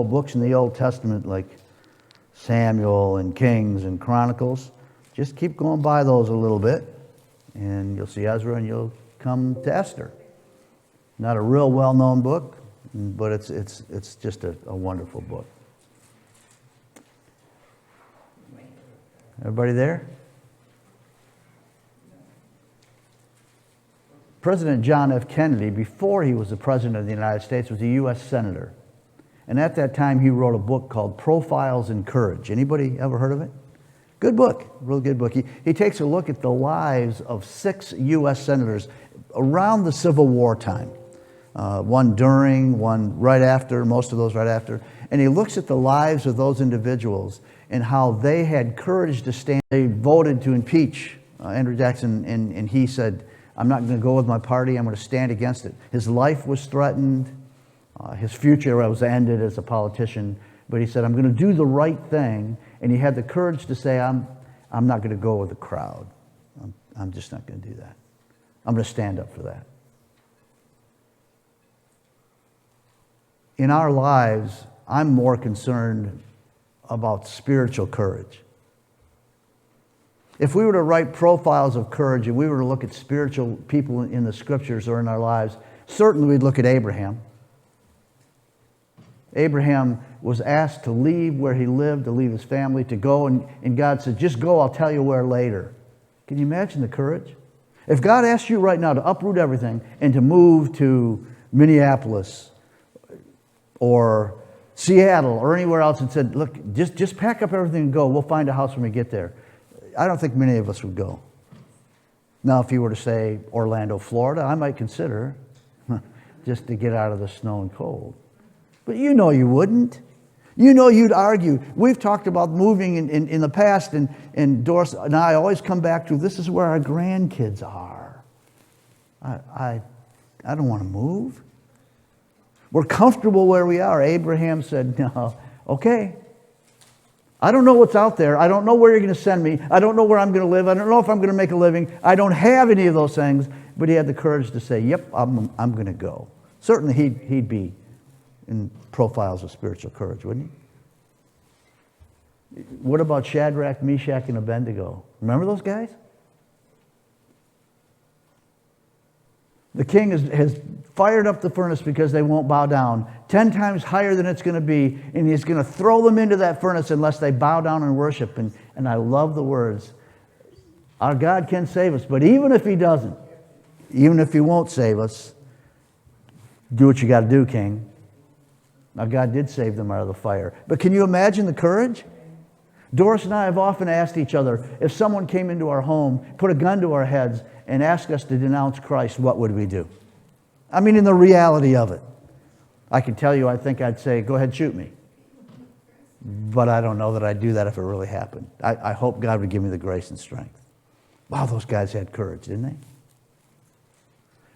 books in the Old Testament like Samuel and Kings and Chronicles. Just keep going by those a little bit, and you'll see Ezra, and you'll come to Esther. Not a real well-known book, but it's just a wonderful book. Everybody there? President John F. Kennedy, before he was the President of the United States, was a U.S. Senator. And at that time, he wrote a book called Profiles in Courage. Anybody ever heard of it? Good book, real good book. He takes a look at the lives of 6 U.S. senators around the Civil War time. One during, one right after, most of those right after. And he looks at the lives of those individuals and how they had courage to stand. They voted to impeach Andrew Jackson, and he said, I'm not going to go with my party, I'm going to stand against it. His life was threatened. His future was ended as a politician. But he said, I'm going to do the right thing. And he had the courage to say, I'm not going to go with the crowd. I'm just not going to do that. I'm going to stand up for that. In our lives, I'm more concerned about spiritual courage. If we were to write profiles of courage and we were to look at spiritual people in the scriptures or in our lives, certainly we'd look at Abraham. Abraham was asked to leave where he lived, to leave his family, to go, and God said, just go, I'll tell you where later. Can you imagine the courage? If God asked you right now to uproot everything and to move to Minneapolis or Seattle or anywhere else and said, look, just pack up everything and go, we'll find a house when we get there, I don't think many of us would go. Now, if you were to say Orlando, Florida, I might consider just to get out of the snow and cold. But you know you wouldn't. You know you'd argue. We've talked about moving in the past, and Doris and I always come back to, this is where our grandkids are. I don't want to move. We're comfortable where we are. Abraham said, no, okay. I don't know what's out there. I don't know where you're going to send me. I don't know where I'm going to live. I don't know if I'm going to make a living. I don't have any of those things. But he had the courage to say, yep, I'm going to go. Certainly he'd be in profiles of spiritual courage, wouldn't he? What about Shadrach, Meshach, and Abednego? Remember those guys? The king has fired up the furnace because they won't bow down 10 times higher than it's going to be, and he's going to throw them into that furnace unless they bow down and worship. And I love the words, our God can save us, but even if he doesn't, even if he won't save us, do what you got to do, king. Now, God did save them out of the fire. But can you imagine the courage? Doris and I have often asked each other, if someone came into our home, put a gun to our heads, and asked us to denounce Christ, what would we do? I mean, in the reality of it. I can tell you, I think I'd say, go ahead, shoot me. But I don't know that I'd do that if it really happened. I hope God would give me the grace and strength. Wow, those guys had courage, didn't they?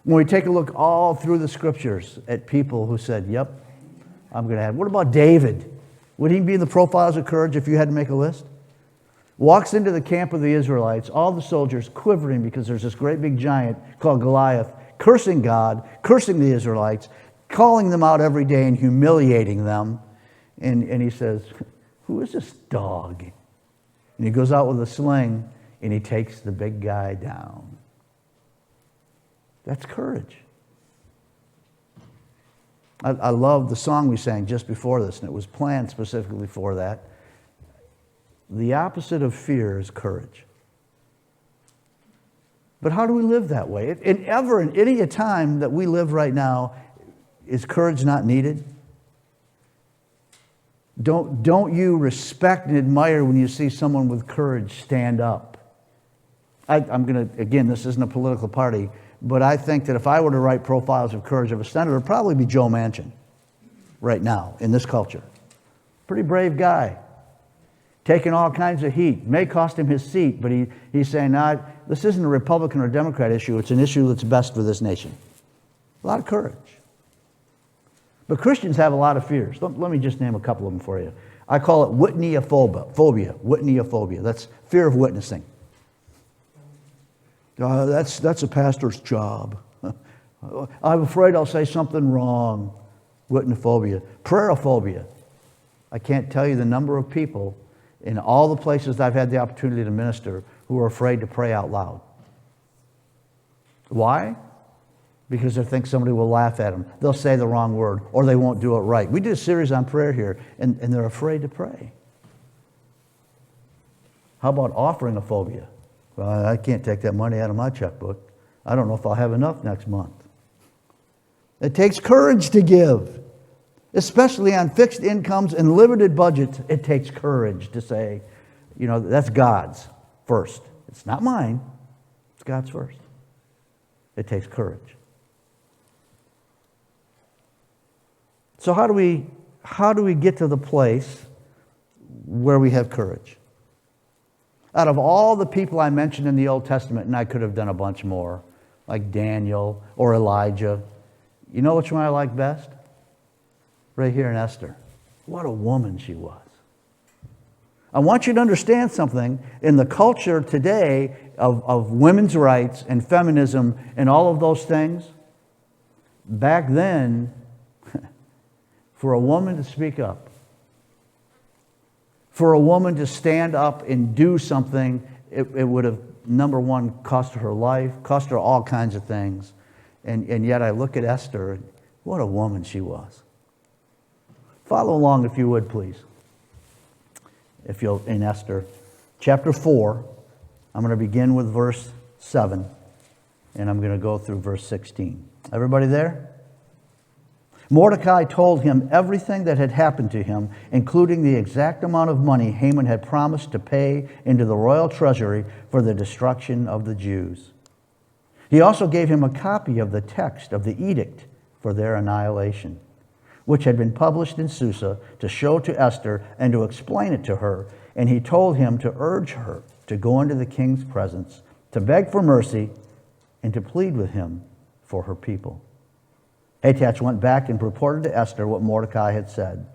When we take a look all through the scriptures at people who said, yep, I'm going to have. What about David? Would he be in the profiles of courage if you had to make a list? Walks into the camp of the Israelites, all the soldiers quivering because there's this great big giant called Goliath, cursing God, cursing the Israelites, calling them out every day and humiliating them. And he says, who is this dog? And he goes out with a sling and he takes the big guy down. That's courage. I love the song we sang just before this, and it was planned specifically for that. The opposite of fear is courage. But how do we live that way? In any time that we live right now, is courage not needed? Don't you respect and admire when you see someone with courage stand up? I'm going to, again, this isn't a political party, but I think that if I were to write profiles of courage of a senator, it would probably be Joe Manchin right now in this culture. Pretty brave guy. Taking all kinds of heat. May cost him his seat, but he's saying, nah, this isn't a Republican or Democrat issue. It's an issue that's best for this nation. A lot of courage. But Christians have a lot of fears. Let me just name a couple of them for you. I call it Whitneyophobia. Whitneyophobia. That's fear of witnessing. That's a pastor's job. I'm afraid I'll say something wrong. Whitneyophobia. Prayerophobia. I can't tell you the number of people in all the places I've had the opportunity to minister who are afraid to pray out loud. Why? Because they think somebody will laugh at them. They'll say the wrong word, or they won't do it right. We did a series on prayer here, and they're afraid to pray. How about offering a phobia? Well, I can't take that money out of my checkbook. I don't know if I'll have enough next month. It takes courage to give, especially on fixed incomes and limited budgets. It takes courage to say, that's God's first. It's not mine. It's God's first. It takes courage. So how do we get to the place where we have courage? Out of all the people I mentioned in the Old Testament, and I could have done a bunch more, like Daniel or Elijah, you know which one I like best? Right here in Esther. What a woman she was. I want you to understand something. In the culture today of women's rights and feminism and all of those things, back then, for a woman to speak up, for a woman to stand up and do something, it would have, number one, cost her her life, cost her all kinds of things. And yet I look at Esther, what a woman she was. Follow along if you would, please. If you'll, in Esther, chapter 4, I'm going to begin with verse 7, and I'm going to go through verse 16. Everybody there? Mordecai told him everything that had happened to him, including the exact amount of money Haman had promised to pay into the royal treasury for the destruction of the Jews. He also gave him a copy of the text of the edict for their annihilation, which had been published in Susa, to show to Esther and to explain it to her. And he told him to urge her to go into the king's presence, to beg for mercy, and to plead with him for her people. Hatach went back and reported to Esther what Mordecai had said.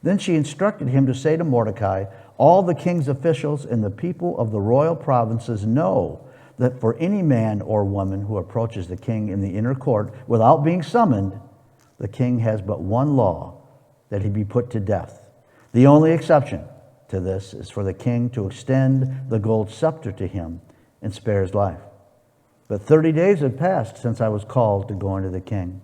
Then she instructed him to say to Mordecai, all the king's officials and the people of the royal provinces know that for any man or woman who approaches the king in the inner court without being summoned, the king has but one law, that he be put to death. The only exception to this is for the king to extend the gold scepter to him and spare his life. But 30 days had passed since I was called to go into the king.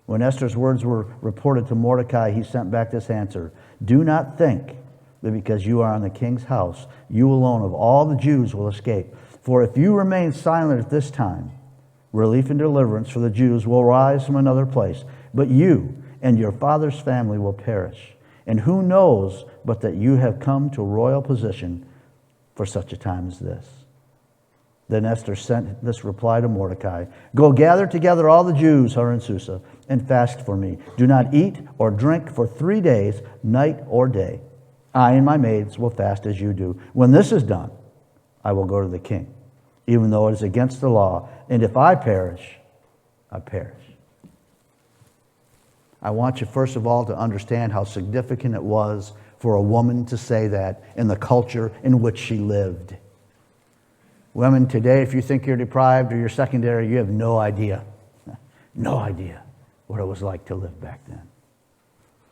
When Esther's words were reported to Mordecai, he sent back this answer: do not think that because you are in the king's house, you alone of all the Jews will escape. For if you remain silent at this time, relief and deliverance for the Jews will rise from another place, but you and your father's family will perish. And who knows but that you have come to royal position for such a time as this? Then Esther sent this reply to Mordecai: go gather together all the Jews who are in Susa and fast for me. Do not eat or drink for 3 days, night or day. I and my maids will fast as you do. When this is done, I will go to the king, even though it is against the law. And if I perish, I perish. I want you, first of all, to understand how significant it was for a woman to say that in the culture in which she lived. Women today, if you think you're deprived or you're secondary, you have no idea. No idea what it was like to live back then.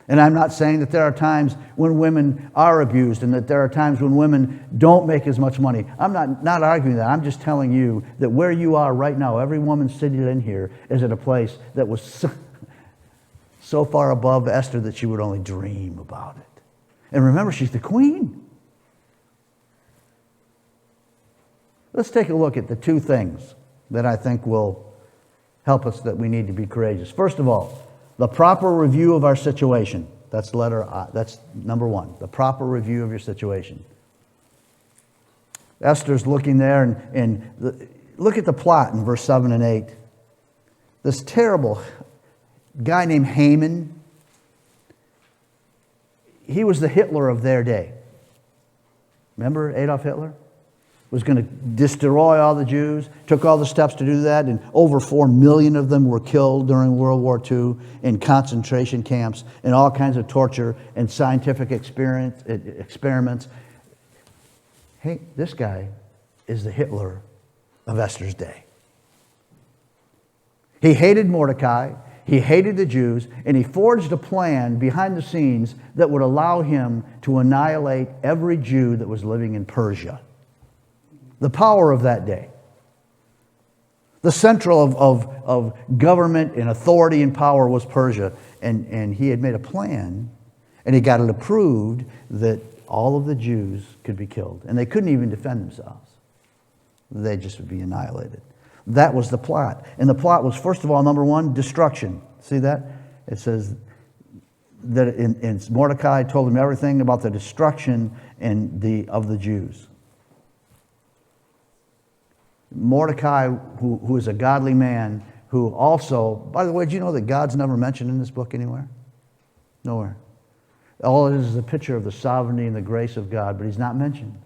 And I'm not saying that there are times when women are abused and that there are times when women don't make as much money. I'm not arguing that. I'm just telling you that where you are right now, every woman sitting in here is at a place that was so far above Esther that she would only dream about it. And remember, she's the queen. Let's take a look at the two things that I think will help us that we need to be courageous. First of all, the proper review of our situation. That's letter I. That's number one, the proper review of your situation. Esther's looking there, and look at the plot in verse 7 and 8. This terrible guy named Haman, he was the Hitler of their day. Remember Adolf Hitler? Was going to destroy all the Jews, took all the steps to do that, and over 4 million of them were killed during World War II in concentration camps and all kinds of torture and scientific experiments. Hey, this guy is the Hitler of Esther's day. He hated Mordecai. He hated the Jews, and he forged a plan behind the scenes that would allow him to annihilate every Jew that was living in Persia. The power of that day. The central of government and authority and power was Persia. And he had made a plan, and he got it approved that all of the Jews could be killed. And they couldn't even defend themselves. They just would be annihilated. That was the plot. And the plot was, first of all, number one, destruction. See that? It says that in Mordecai told him everything about the destruction of the Jews. Mordecai, who is a godly man, who also, by the way, do you know that God's never mentioned in this book anywhere? Nowhere. All it is a picture of the sovereignty and the grace of God, but he's not mentioned.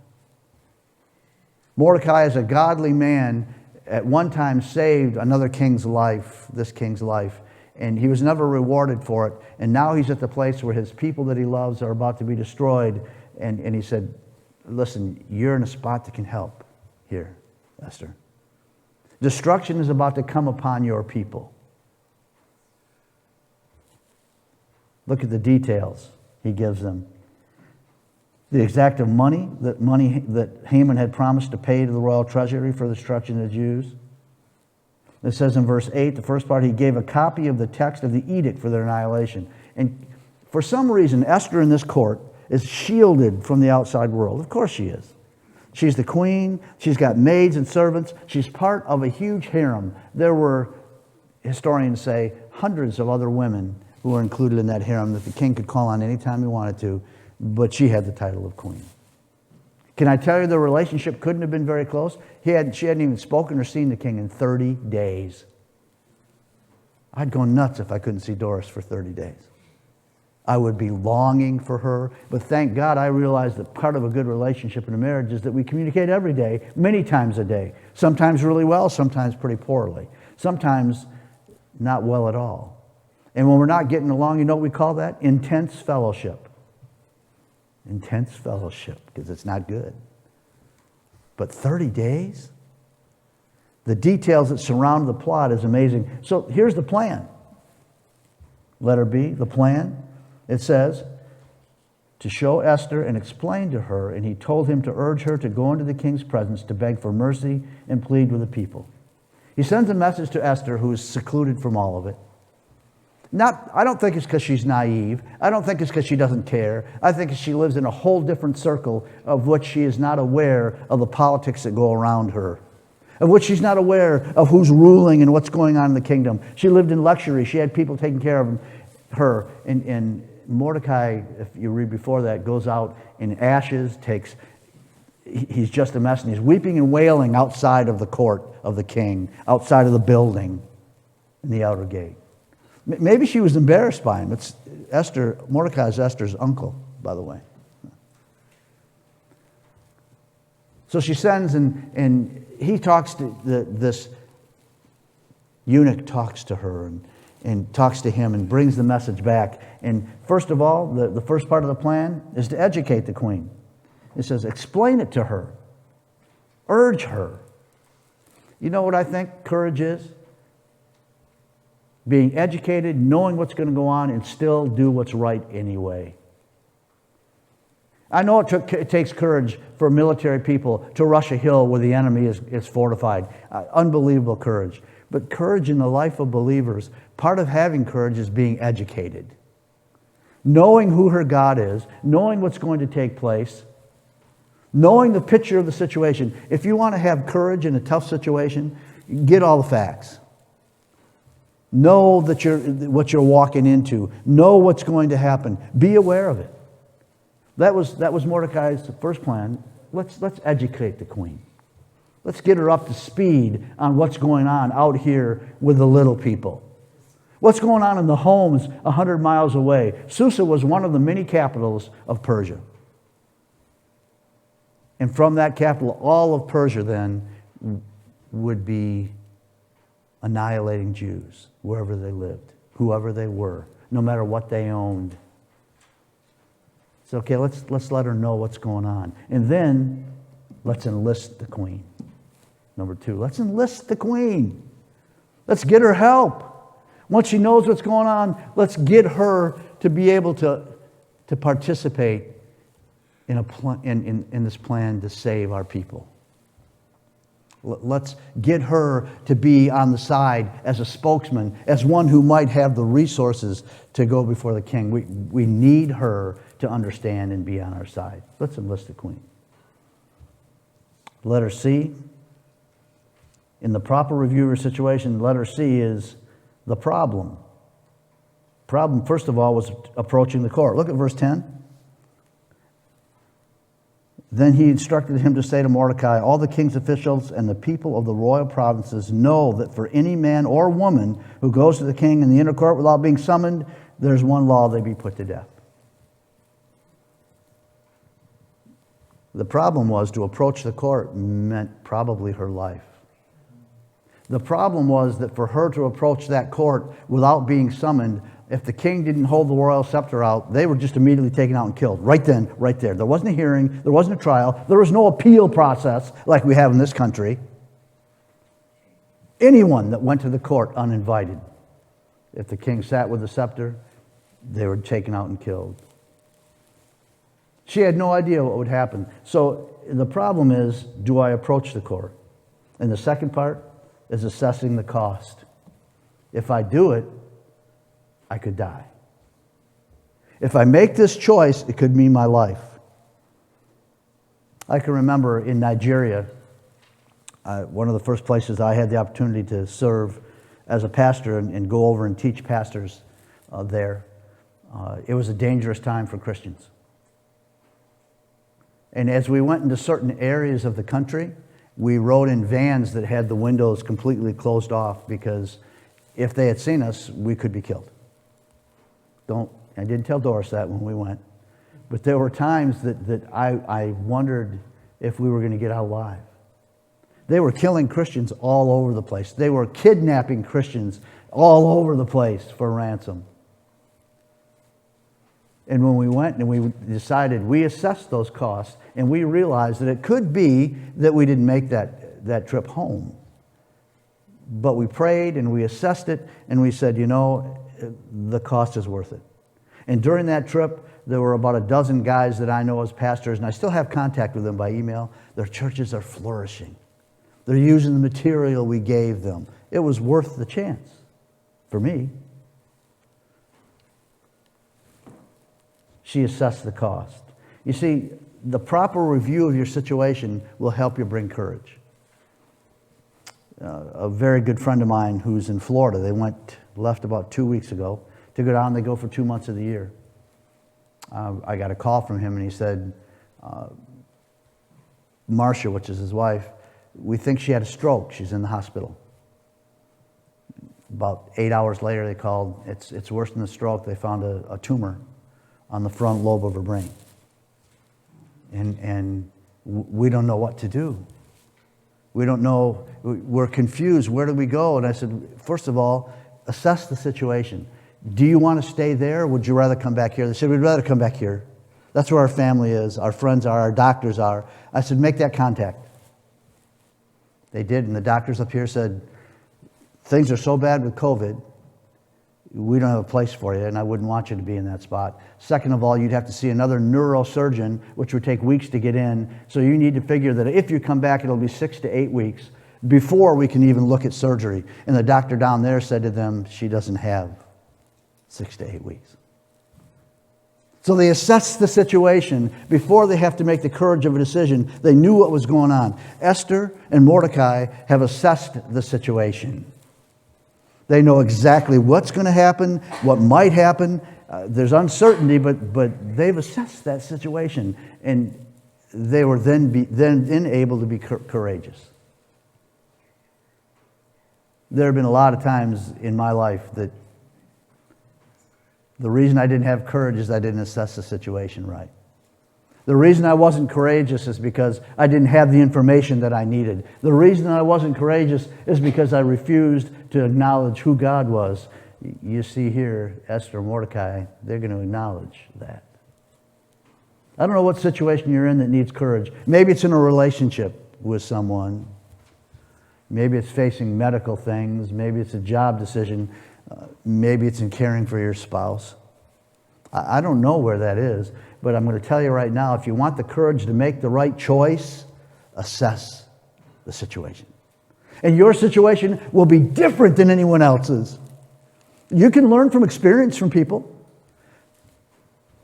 Mordecai, as a godly man, at one time saved another king's life, this king's life, and he was never rewarded for it. And now he's at the place where his people that he loves are about to be destroyed. And he said, listen, you're in a spot that can help here, Esther. Destruction is about to come upon your people. Look at the details he gives them. The exact of money that Haman had promised to pay to the royal treasury for the destruction of the Jews. It says in verse 8, the first part, he gave a copy of the text of the edict for their annihilation. And for some reason, Esther in this court is shielded from the outside world. Of course she is. She's the queen. She's got maids and servants. She's part of a huge harem. There were, historians say, hundreds of other women who were included in that harem that the king could call on anytime he wanted to, but she had the title of queen. Can I tell you the relationship couldn't have been very close? She hadn't even spoken or seen the king in 30 days. I'd go nuts if I couldn't see Doris for 30 days. I would be longing for her, but thank God I realized that part of a good relationship in a marriage is that we communicate every day, many times a day. Sometimes really well, sometimes pretty poorly. Sometimes not well at all. And when we're not getting along, you know what we call that? Intense fellowship. Intense fellowship, because it's not good. But 30 days? The details that surround the plot is amazing. So here's the plan. Letter B, the plan. It says, to show Esther and explain to her, and he told him to urge her to go into the king's presence to beg for mercy and plead with the people. He sends a message to Esther, who is secluded from all of it. I don't think it's because she's naive. I don't think it's because she doesn't care. I think she lives in a whole different circle of which she is not aware of the politics that go around her, of which she's not aware of who's ruling and what's going on in the kingdom. She lived in luxury. She had people taking care of her. And Mordecai, if you read before that, goes out in ashes, he's just a mess, and he's weeping and wailing outside of the court of the king, outside of the building in the outer gate. Maybe she was embarrassed by him. It's Mordecai's Esther's uncle, by the way. So she sends, and he talks to this eunuch talks to her and talks to him and brings the message back. And first of all, the first part of the plan is to educate the queen. It says, explain it to her. Urge her. You know what I think courage is? Being educated, knowing what's going to go on, and still do what's right anyway. I know it takes courage for military people to rush a hill where the enemy is fortified. Unbelievable courage. But courage in the life of believers, part of having courage is being educated. Knowing who her God is, knowing what's going to take place, knowing the picture of the situation. If you want to have courage in a tough situation, get all the facts. Know that what you're walking into. Know what's going to happen. Be aware of it. That was Mordecai's first plan. Let's educate the queen. Let's get her up to speed on what's going on out here with the little people. What's going on in the homes 100 miles away. Susa was one of the many capitals of Persia. And from that capital, all of Persia then would be annihilating Jews wherever they lived, whoever they were, no matter what they owned. So, okay, let's let her know what's going on. And then let's enlist the queen. Number 2, let's enlist the queen. Let's get her help. Once she knows what's going on, let's get her to be able to participate in this plan to save our people. Let's get her to be on the side as a spokesman, as one who might have the resources to go before the king. We need her to understand and be on our side. Let's enlist the queen. Letter C. In the proper review of your situation, letter C is the problem. Problem, first of all, was approaching the court. Look at verse 10. Then he instructed him to say to Mordecai, all the king's officials and the people of the royal provinces know that for any man or woman who goes to the king in the inner court without being summoned, there's one law: they be put to death. The problem was, to approach the court meant probably her life. The problem was that for her to approach that court without being summoned, if the king didn't hold the royal scepter out, they were just immediately taken out and killed. Right then, right there. There wasn't a hearing. There wasn't a trial. There was no appeal process like we have in this country. Anyone that went to the court uninvited, if the king sat with the scepter, they were taken out and killed. She had no idea what would happen. So the problem is, do I approach the court? And the second part is assessing the cost. If I do it, I could die. If I make this choice, it could mean my life. I can remember in Nigeria, one of the first places I had the opportunity to serve as a pastor and go over and teach pastors there. It was a dangerous time for Christians. And as we went into certain areas of the country, we rode in vans that had the windows completely closed off, because if they had seen us, we could be killed. I didn't tell Doris that when we went. But there were times that I wondered if we were going to get out alive. They were killing Christians all over the place. They were kidnapping Christians all over the place for ransom. And when we went and we decided, we assessed those costs, and we realized that it could be that we didn't make that trip home. But we prayed and we assessed it, and we said, the cost is worth it. And during that trip, there were about a dozen guys that I know as pastors, and I still have contact with them by email. Their churches are flourishing. They're using the material we gave them. It was worth the chance for me. She assessed the cost. You see, the proper review of your situation will help you bring courage. A very good friend of mine who's in Florida, they left about 2 weeks ago to go down. They go for 2 months of the year. I got a call from him, and he said, Marcia, which is his wife, we think she had a stroke. She's in the hospital. About 8 hours later, they called. It's worse than a stroke. They found a tumor on the front lobe of her brain. And we don't know what to do. We don't know. We're confused. Where do we go? And I said, first of all, assess the situation. Do you want to stay there, or would you rather come back here? They said, we'd rather come back here. That's where our family is, our friends are, our doctors are. I said, make that contact. They did, and the doctors up here said, things are so bad with COVID, we don't have a place for you, and I wouldn't want you to be in that spot. Second of all, you'd have to see another neurosurgeon, which would take weeks to get in. So you need to figure that if you come back, it'll be 6 to 8 weeks before we can even look at surgery. And the doctor down there said to them, she doesn't have 6 to 8 weeks. So they assessed the situation before they have to make the courage of a decision. They knew what was going on. Esther and Mordecai have assessed the situation. They know exactly what's going to happen, what might happen. There's uncertainty, but they've assessed that situation, and they were then able to be courageous. There have been a lot of times in my life that the reason I didn't have courage is I didn't assess the situation right. The reason I wasn't courageous is because I didn't have the information that I needed. The reason I wasn't courageous is because I refused to acknowledge who God was. You see here, Esther and Mordecai, they're going to acknowledge that. I don't know what situation you're in that needs courage. Maybe it's in a relationship with someone. Maybe it's facing medical things. Maybe it's a job decision. Maybe it's in caring for your spouse. I don't know where that is, but I'm going to tell you right now, if you want the courage to make the right choice, assess the situation. And your situation will be different than anyone else's. You can learn from experience from people.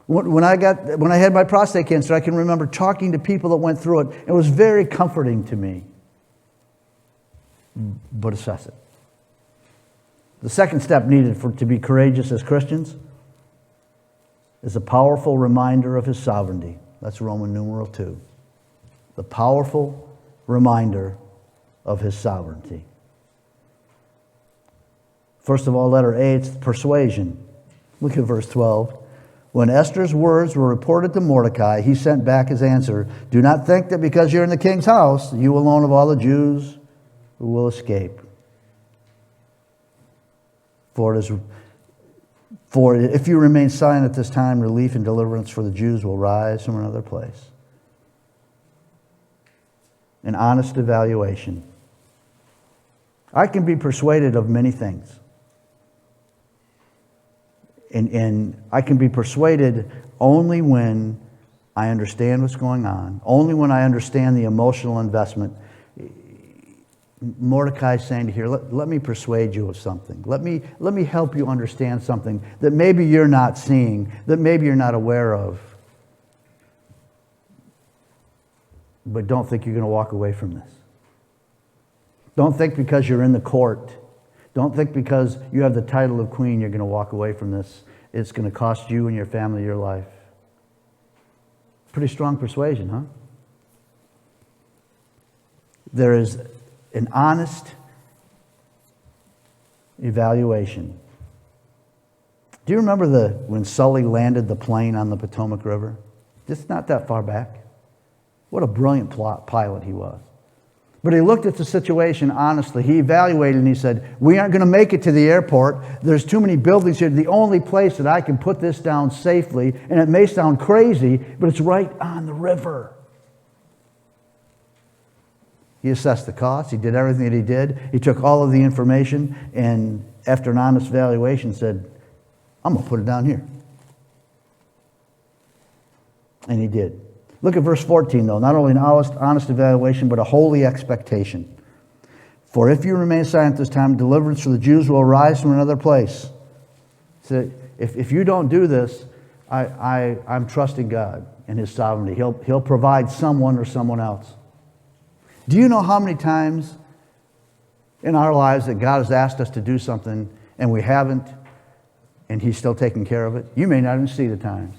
When I had my prostate cancer, I can remember talking to people that went through it. It was very comforting to me. But assess it. The second step needed to be courageous as Christians is a powerful reminder of His sovereignty. That's Roman numeral 2. The powerful reminder of His sovereignty. First of all, letter A, it's persuasion. Look at verse 12. When Esther's words were reported to Mordecai, he sent back his answer, "Do not think that because you're in the king's house, you alone of all the Jews who will escape. For if you remain silent at this time, relief and deliverance for the Jews will rise from another place." An honest evaluation. I can be persuaded of many things. And I can be persuaded only when I understand what's going on, only when I understand the emotional investment. Mordecai is saying here, let me persuade you of something. Let me help you understand something that maybe you're not seeing, that maybe you're not aware of. But don't think you're going to walk away from this. Don't think because you're in the court, don't think because you have the title of queen, you're going to walk away from this. It's going to cost you and your family your life. Pretty strong persuasion, huh? There is an honest evaluation. Do you remember when Sully landed the plane on the Potomac River? Just not that far back. What a brilliant pilot he was. But he looked at the situation honestly. He evaluated and he said, we aren't going to make it to the airport. There's too many buildings here. The only place that I can put this down safely, and it may sound crazy, but it's right on the river. He assessed the cost. He did everything that he did. He took all of the information and after an honest evaluation said, I'm going to put it down here. And he did. Look at verse 14, though. Not only an honest evaluation, but a holy expectation. For if you remain silent this time, deliverance for the Jews will arise from another place. So if you don't do this, I'm trusting God and His sovereignty. He'll provide someone or someone else. Do you know how many times in our lives that God has asked us to do something and we haven't, and He's still taking care of it? You may not even see the times.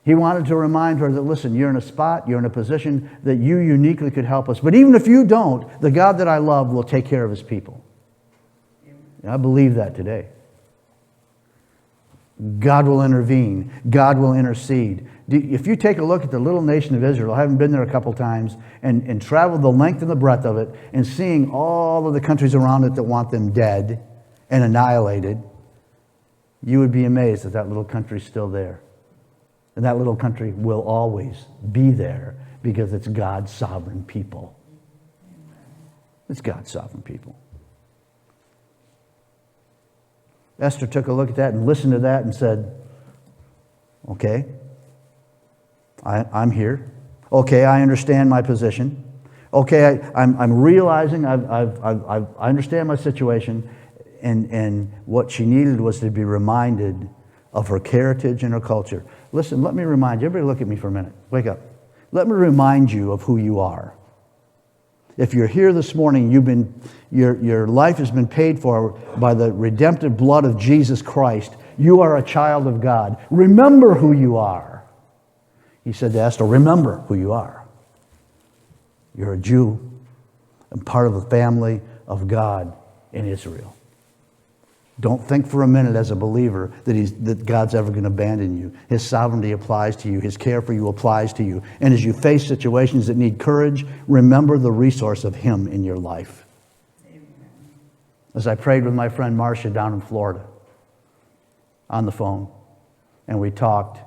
He wanted to remind her that, listen, you're in a spot, you're in a position that you uniquely could help us. But even if you don't, the God that I love will take care of His people. I believe that today. God will intervene. God will intercede. If you take a look at the little nation of Israel, I haven't been there a couple times, and traveled the length and the breadth of it, and seeing all of the countries around it that want them dead and annihilated, you would be amazed that that little country's still there. And that little country will always be there because it's God's sovereign people. It's God's sovereign people. Esther took a look at that and listened to that and said, okay, I'm here. Okay, I understand my position. Okay, I'm realizing I understand my situation. And what she needed was to be reminded of her heritage and her culture. Listen, let me remind you. Everybody look at me for a minute. Wake up. Let me remind you of who you are. If you're here this morning, your life has been paid for by the redemptive blood of Jesus Christ. You are a child of God. Remember who you are. He said to Esther, remember who you are. You're a Jew and part of the family of God in Israel. Don't think for a minute as a believer that God's ever going to abandon you. His sovereignty applies to you. His care for you applies to you. And as you face situations that need courage, remember the resource of Him in your life. Amen. As I prayed with my friend Marcia down in Florida on the phone, and we talked,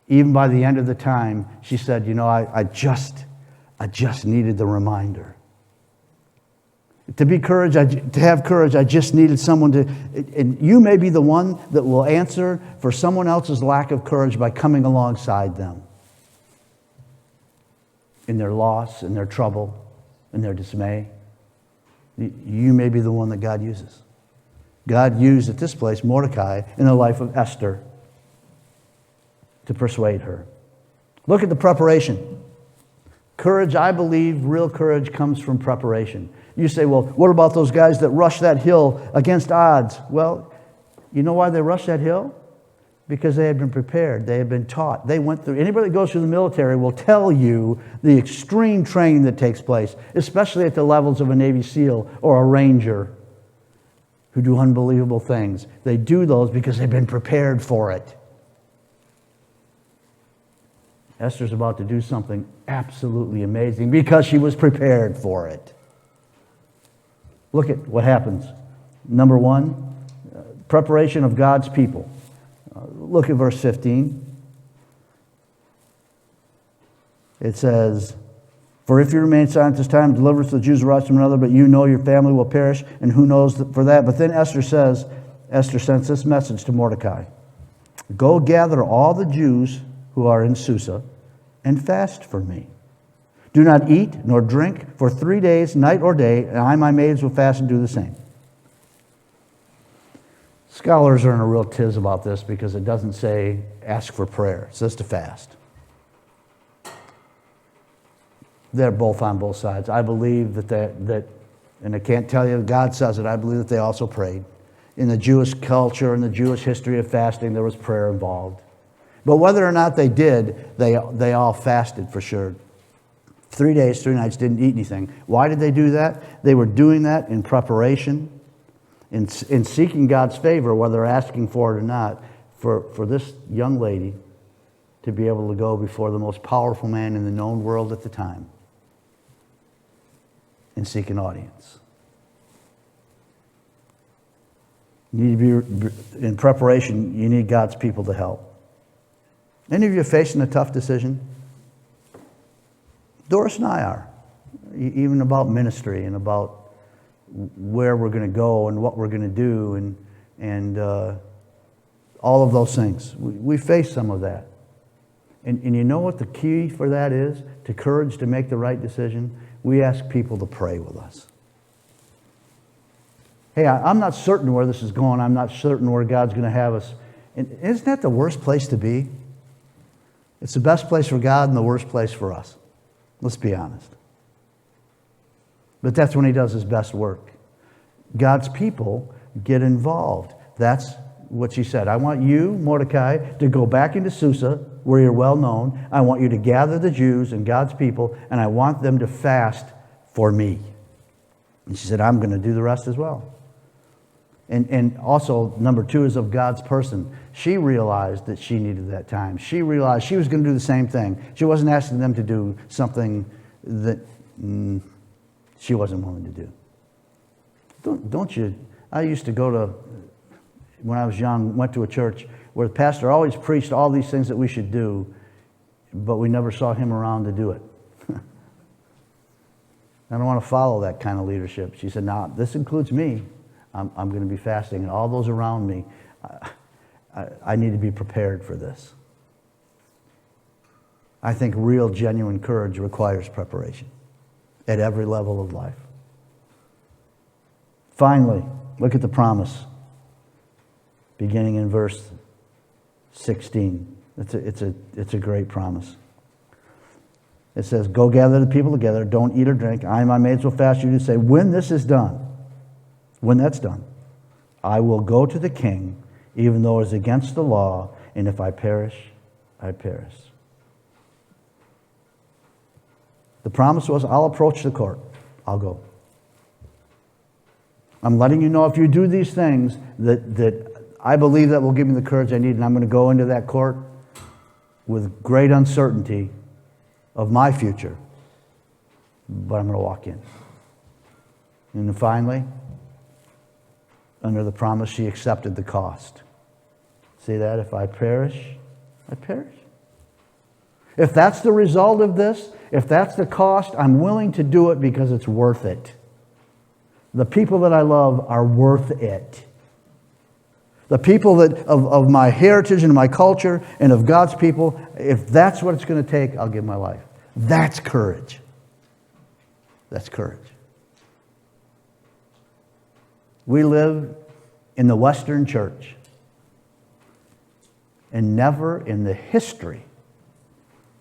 even by the end of the time, she said, I just needed the reminder. To have courage, I just needed someone to, and you may be the one that will answer for someone else's lack of courage by coming alongside them in their loss, in their trouble, in their dismay. You may be the one that God uses. God used at this place Mordecai in the life of Esther to persuade her. Look at the preparation. Courage, I believe, real courage comes from preparation. You say, well, what about those guys that rushed that hill against odds? Well, you know why they rushed that hill? Because they had been prepared. They had been taught. They went through. Anybody that goes through the military will tell you the extreme training that takes place, especially at the levels of a Navy SEAL or a Ranger who do unbelievable things. They do those because they've been prepared for it. Esther's about to do something absolutely amazing because she was prepared for it. Look at what happens. Number one, preparation of God's people. Look at verse 15. It says, for if you remain silent this time, deliverance to the Jews will rise from another, but you know your family will perish, and who knows for that? But then Esther sends this message to Mordecai. Go gather all the Jews who are in Susa and fast for me. Do not eat nor drink for 3 days, night or day, and I, my maids, will fast and do the same. Scholars are in a real tiz about this because it doesn't say ask for prayer. It says to fast. They're both on both sides. I believe that, and I can't tell you, God says it, I believe that they also prayed. In the Jewish culture and the Jewish history of fasting, there was prayer involved. But whether or not they did, they all fasted for sure. 3 days, 3 nights, didn't eat anything. Why did they do that? They were doing that in preparation, in seeking God's favor, whether asking for it or not, for this young lady to be able to go before the most powerful man in the known world at the time and seek an audience. You need to be in preparation. You need God's people to help. Any of you facing a tough decision? Doris and I are, even about ministry and about where we're going to go and what we're going to do and all of those things. We face some of that. And you know what the key for that is? To courage to make the right decision? We ask people to pray with us. Hey, I'm not certain where this is going. I'm not certain where God's going to have us. And isn't that the worst place to be? It's the best place for God and the worst place for us. Let's be honest. But that's when he does his best work. God's people get involved. That's what she said. I want you, Mordecai, to go back into Susa, where you're well known. I want you to gather the Jews and God's people, and I want them to fast for me. And she said, I'm going to do the rest as well. And also, number two is of God's person. She realized that she needed that time. She realized she was going to do the same thing. She wasn't asking them to do something that she wasn't willing to do. Don't you? I used to go to, when I was young, went to a church where the pastor always preached all these things that we should do, but we never saw him around to do it. I don't want to follow that kind of leadership. She said, no, this includes me. I'm going to be fasting, and all those around me, I need to be prepared for this. I think real, genuine courage requires preparation at every level of life. Finally, look at the promise, beginning in verse 16. It's a great promise. It says, go gather the people together, don't eat or drink. I and my maids will fast. You to say, when this is done, when that's done, I will go to the king, even though it is against the law, and if I perish, I perish. The promise was, I'll approach the court. I'll go. I'm letting you know if you do these things that I believe that will give me the courage I need, and I'm going to go into that court with great uncertainty of my future, but I'm going to walk in. And then finally, under the promise, she accepted the cost. See that? If I perish, I perish. If that's the result of this, if that's the cost, I'm willing to do it because it's worth it. The people that I love are worth it. The people that of my heritage and my culture and of God's people, if that's what it's going to take, I'll give my life. That's courage. That's courage. We live in the Western church, and never in the history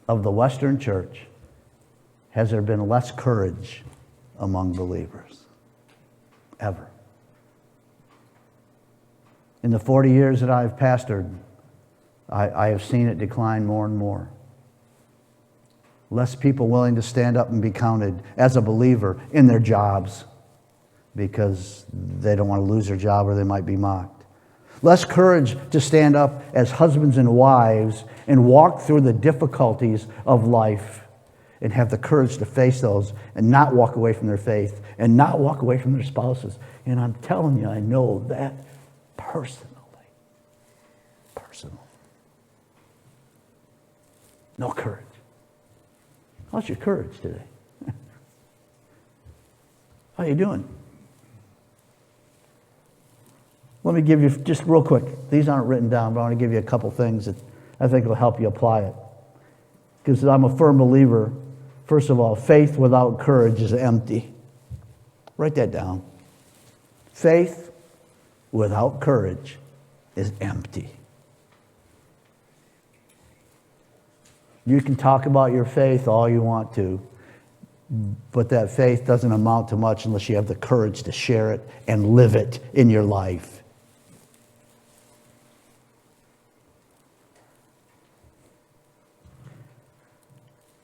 of the Western church has there been less courage among believers. Ever. In the 40 years that I've pastored, I have seen it decline more and more. Less people willing to stand up and be counted as a believer in their jobs because they don't want to lose their job or they might be mocked. Less courage to stand up as husbands and wives and walk through the difficulties of life and have the courage to face those and not walk away from their faith and not walk away from their spouses. And I'm telling you, I know that personally. No courage. How's your courage today? How you doing? Let me give you, just real quick, these aren't written down, but I want to give you a couple things that I think will help you apply it. Because I'm a firm believer, first of all, faith without courage is empty. Write that down. Faith without courage is empty. You can talk about your faith all you want to, but that faith doesn't amount to much unless you have the courage to share it and live it in your life.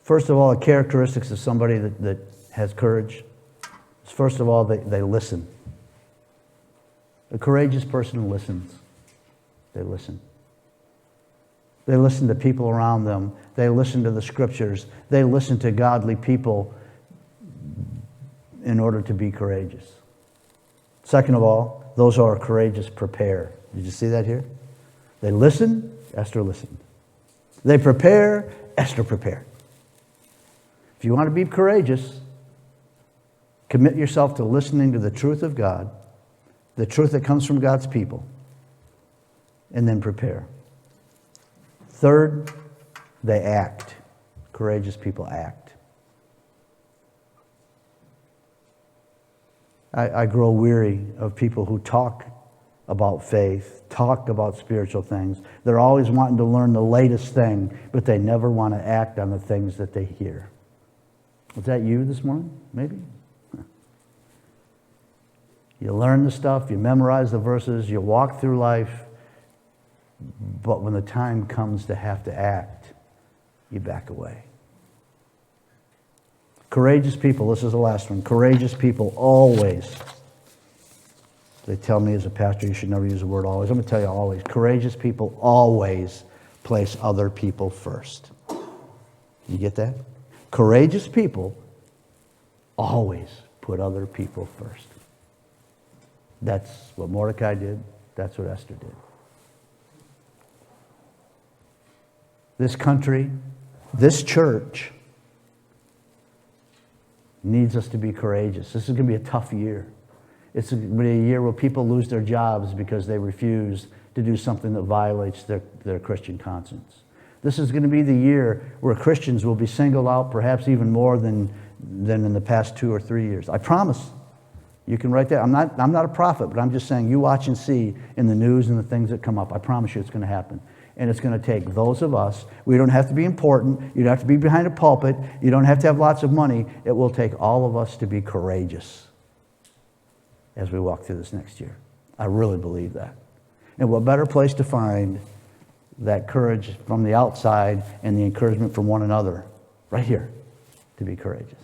First of all, the characteristics of somebody that has courage is, first of all, they listen. A courageous person listens. They listen. They listen to people around them. They listen to the scriptures. They listen to godly people in order to be courageous. Second of all, those who are courageous prepare. Did you see that here? They listen, Esther listened. They prepare, Esther prepared. If you want to be courageous, commit yourself to listening to the truth of God, the truth that comes from God's people, and then prepare. Third, they act. Courageous people act. I grow weary of people who talk about faith, talk about spiritual things. They're always wanting to learn the latest thing, but they never want to act on the things that they hear. Was that you this morning? Maybe? You learn the stuff, you memorize the verses, you walk through life, but when the time comes to have to act, you back away. Courageous people, this is the last one. Courageous people always, they tell me as a pastor you should never use the word always. I'm going to tell you always. Courageous people always place other people first. You get that? Courageous people always put other people first. That's what Mordecai did. That's what Esther did. This country, this church needs us to be courageous. This is going to be a tough year. It's going to be a year where people lose their jobs because they refuse to do something that violates their Christian conscience. This is going to be the year where Christians will be singled out perhaps even more than in the past 2 or 3 years. I promise. You can write that. I'm not a prophet, but I'm just saying you watch and see in the news and the things that come up. I promise you it's going to happen. And it's going to take those of us. We don't have to be important. You don't have to be behind a pulpit. You don't have to have lots of money. It will take all of us to be courageous as we walk through this next year. I really believe that. And what better place to find that courage from the outside and the encouragement from one another right here to be courageous.